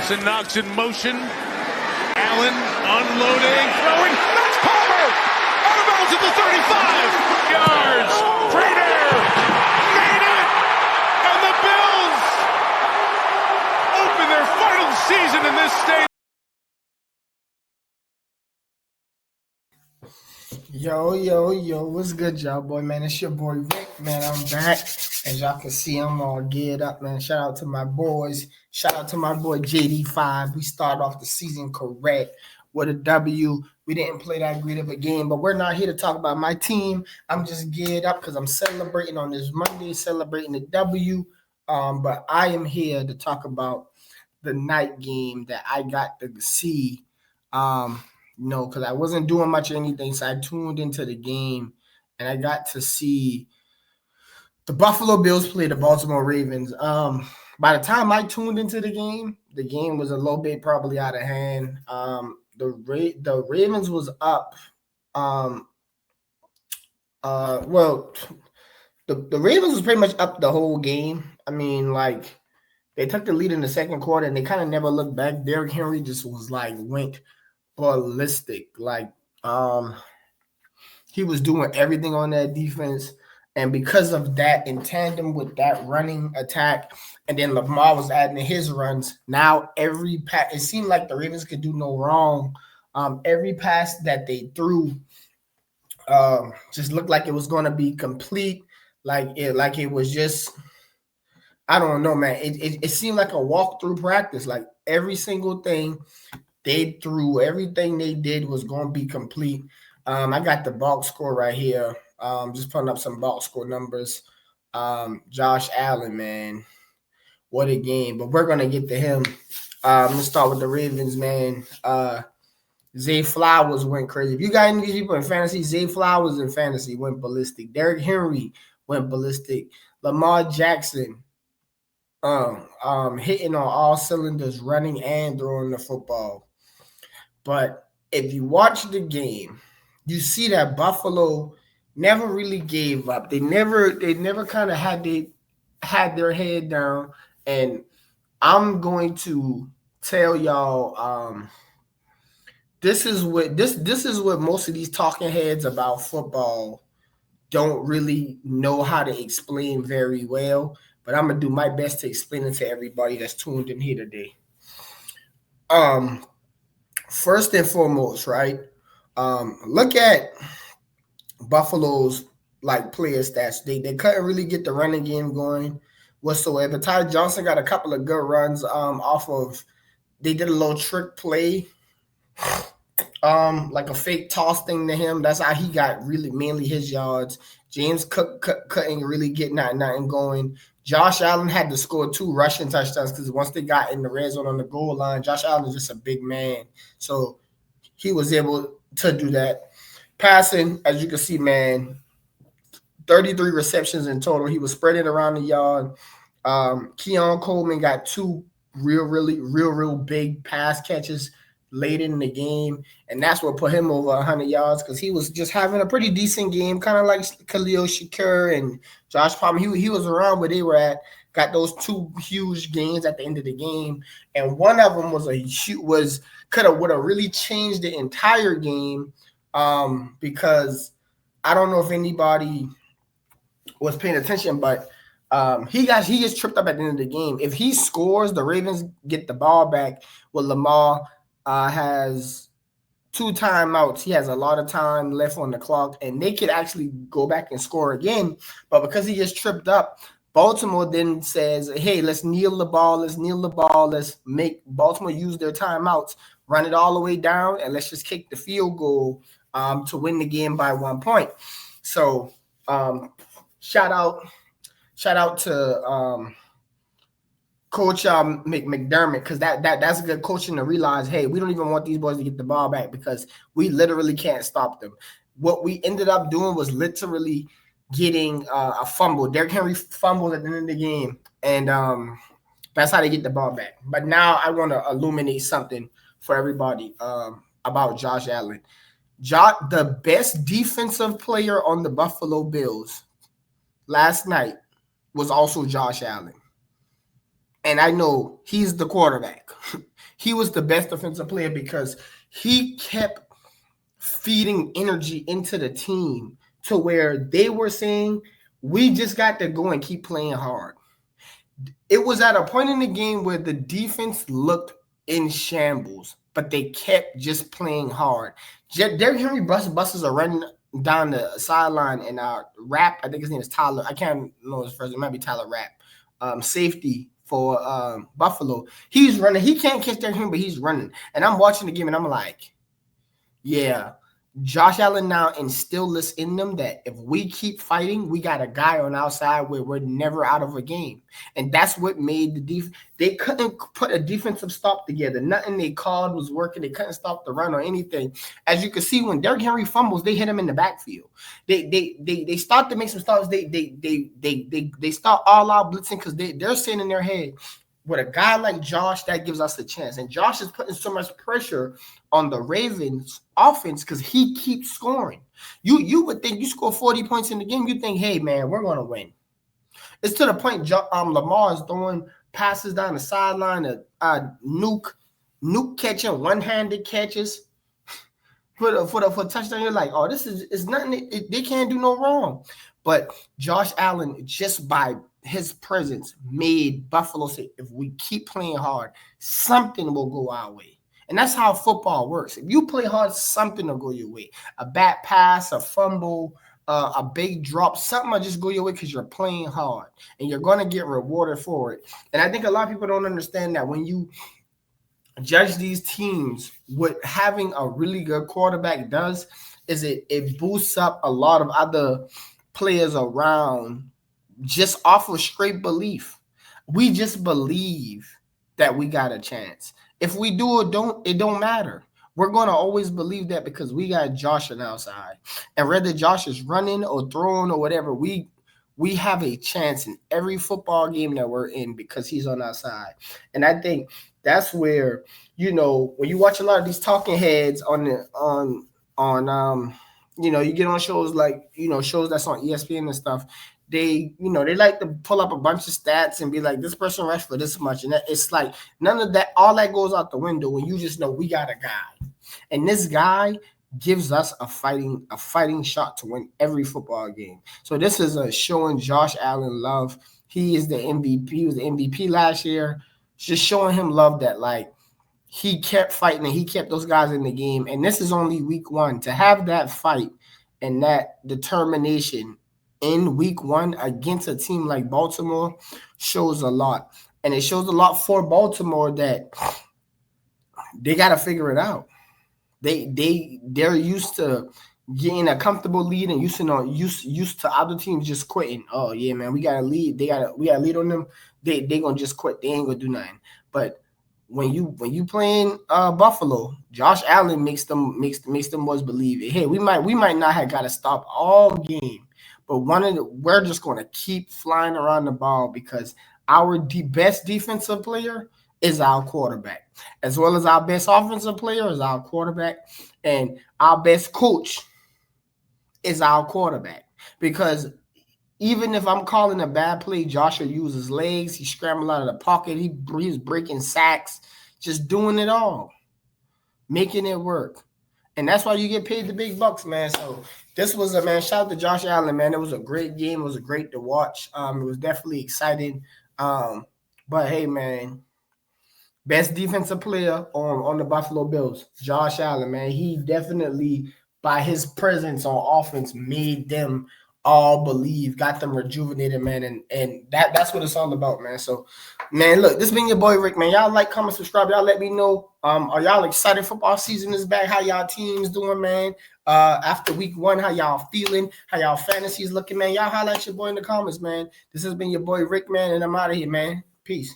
Dawson knocks in motion. Allen unloading, throwing. That's Palmer. Out of bounds at the 35 yards. Prater made it, and the Bills open their final season in this stadium. Yo, what's good, y'all, boy, man? It's your boy, Rick, man. I'm back. As y'all can see, I'm all geared up, man. Shout out to my boys. Shout out to my boy, JD5. We started off the season correct with a W. We didn't play that great of a game, but we're not here to talk about my team. I'm just geared up because I'm celebrating on this Monday, celebrating the W. But I am here to talk about the night game that I got to see. Because I wasn't doing much of anything, so I tuned into the game, and I got to see the Buffalo Bills play the Baltimore Ravens. By the time I tuned into the game was a little bit probably out of hand. The Ravens was up. The Ravens was pretty much up the whole game. I mean, like, they took the lead in the second quarter, and they kind of never looked back. Derrick Henry just was like went ballistic. Like, he was doing everything on that defense, and because of that, in tandem with that running attack, and then Lamar was adding his runs. Now every pass, it seemed like the Ravens could do no wrong. Every pass that they threw just looked like it was going to be complete. Like it was just, I don't know, man. It seemed like a walkthrough practice. Like every single thing they threw, everything they did was going to be complete. I got the box score right here. Just putting up some box score numbers. JoshAllen, man, what a game. But we're going to get to him. Let's start with the Ravens, man. Zay Flowers went crazy. If you got any people in fantasy, Zay Flowers in fantasy went ballistic. Derrick Henry went ballistic. Lamarjackson hitting on all cylinders, running and throwing the football. But if you watch the game, you see that Buffalo never really gave up. They never kind of had their head down. And I'm going to tell y'all, this is what most of these talking heads about football don't really know how to explain very well. But I'm gonna do my best to explain it to everybody that's tuned in here today. First and foremost, right? Look at Buffalo's like player stats. They couldn't really get the running game going whatsoever. Ty Johnson got a couple of good runs off of. They did a little trick play, like a fake toss thing to him. That's how he got really mainly his yards. James Cook couldn't really get nothing going. JoshAllen had to score 2 rushing touchdowns because once they got in the red zone on the goal line, JoshAllen is just a big man. So he was able to do that. Passing, as you can see, man, 33 receptions in total. He was spreading around the yard. Keon Coleman got 2 real big pass catches late in the game, and that's what put him over 100 yards because he was just having a pretty decent game, kind of like Khalil Shakur and Josh Palmer. He was around where they were at, got those 2 huge gains at the end of the game, and one of them would have really changed the entire game because I don't know if anybody was paying attention, but he gets tripped up at the end of the game. If he scores, the Ravens get the ball back with Lamar. Has 2 timeouts. He has a lot of time left on the clock, and they could actually go back and score again. But because he gets tripped up, Baltimore then says, hey, let's kneel the ball. Let's make Baltimore use their timeouts, run it all the way down, and let's just kick the field goal to win the game by 1 point. So shout out to Coach McDermott, because that's a good coaching to realize, hey, we don't even want these boys to get the ball back because we literally can't stop them. What we ended up doing was literally getting a fumble. Derrick Henry fumbled at the end of the game, and that's how they get the ball back. But now I want to illuminate something for everybody about JoshAllen. The best defensive player on the Buffalo Bills last night was also JoshAllen. And I know he's the quarterback. He was the best defensive player because he kept feeding energy into the team to where they were saying, we just got to go and keep playing hard. It was at a point in the game where the defense looked in shambles, but they kept just playing hard. Derrick Henry buses are running down the sideline, and Rapp, I think his name is Tyler. I can't know his first name. It might be Tyler Rapp, safety for Buffalo. He's running. He can't catch Derrick Henry, but he's running. And I'm watching the game, and I'm like, yeah, Josh Allen now instills this in them that if we keep fighting, we got a guy on our side where we're never out of a game. And that's what made the defense. They couldn't put a defensive stop together. Nothing they called was working. They couldn't stop the run or anything. As you can see, when Derrick Henry fumbles, they hit him in the backfield. They start to make some stops. They start all out blitzing because they're saying in their head, with a guy like Josh, that gives us a chance. And Josh is putting so much pressure on the Ravens offense because he keeps scoring. You would think you score 40 points in the game, you think, hey, man, we're going to win. It's to the point Lamar is throwing passes down the sideline, nuke catching, one-handed catches for the touchdown. You're like, oh, this is nothing. They can't do no wrong. But Josh Allen, just by his presence, made Buffalo say, if we keep playing hard, something will go our way. And that's how football works. If you play hard, something will go your way. A bad pass, a fumble, a big drop, something will just go your way because you're playing hard. And you're going to get rewarded for it. And I think a lot of people don't understand that when you judge these teams, what having a really good quarterback does is it boosts up a lot of other players around just off of straight belief. We just believe that we got a chance. If we do or don't, it don't matter. We're going to always believe that because we got Josh on our side. And whether Josh is running or throwing or whatever, we have a chance in every football game that we're in because he's on our side. And I think that's where, when you watch a lot of these talking heads you get on shows like, shows that's on ESPN and stuff, they like to pull up a bunch of stats and be like, this person rushed for this much. And it's like none of that, all that goes out the window when you just know we got a guy. And this guy gives us a fighting shot to win every football game. So this is showing Josh Allen love. He is the MVP. He was the MVP last year. Just showing him love that, like, he kept fighting and he kept those guys in the game. And this is only week one. To have that fight and that determination in week one against a team like Baltimore shows a lot. And it shows a lot for Baltimore that they got to figure it out. They're used to getting a comfortable lead and used to other teams just quitting. Oh yeah, man, we got a lead. We got a lead on them. They gonna just quit. They ain't gonna do nothing. But when you playing Buffalo, Josh Allen makes them boys believe it. Hey, we might not have got to stop all game, but we're just gonna keep flying around the ball because our best defensive player is our quarterback, as well as our best offensive player is our quarterback, and our best coach is our quarterback. Because even if I'm calling a bad play, Josh will use his legs, he scrambled out of the pocket, he's breaking sacks, just doing it all, making it work. And that's why you get paid the big bucks, man. So this was shout out to Josh Allen, man. It was a great game. It was great to watch. It was definitely exciting. But hey, man, best defensive player on the Buffalo Bills, Josh Allen, man. He definitely, by his presence on offense, made them all believe, got them rejuvenated, man. And that's what it's all about, man. So, man, look, this been your boy Rick, man. Y'all like, comment, subscribe. Y'all let me know. Are y'all excited? Football season is back. How y'all teams doing, man? After week one, how y'all feeling? How y'all fantasies looking, man? Y'all highlight your boy in the comments, man. This has been your boy Rick, man, and I'm out of here, man. Peace.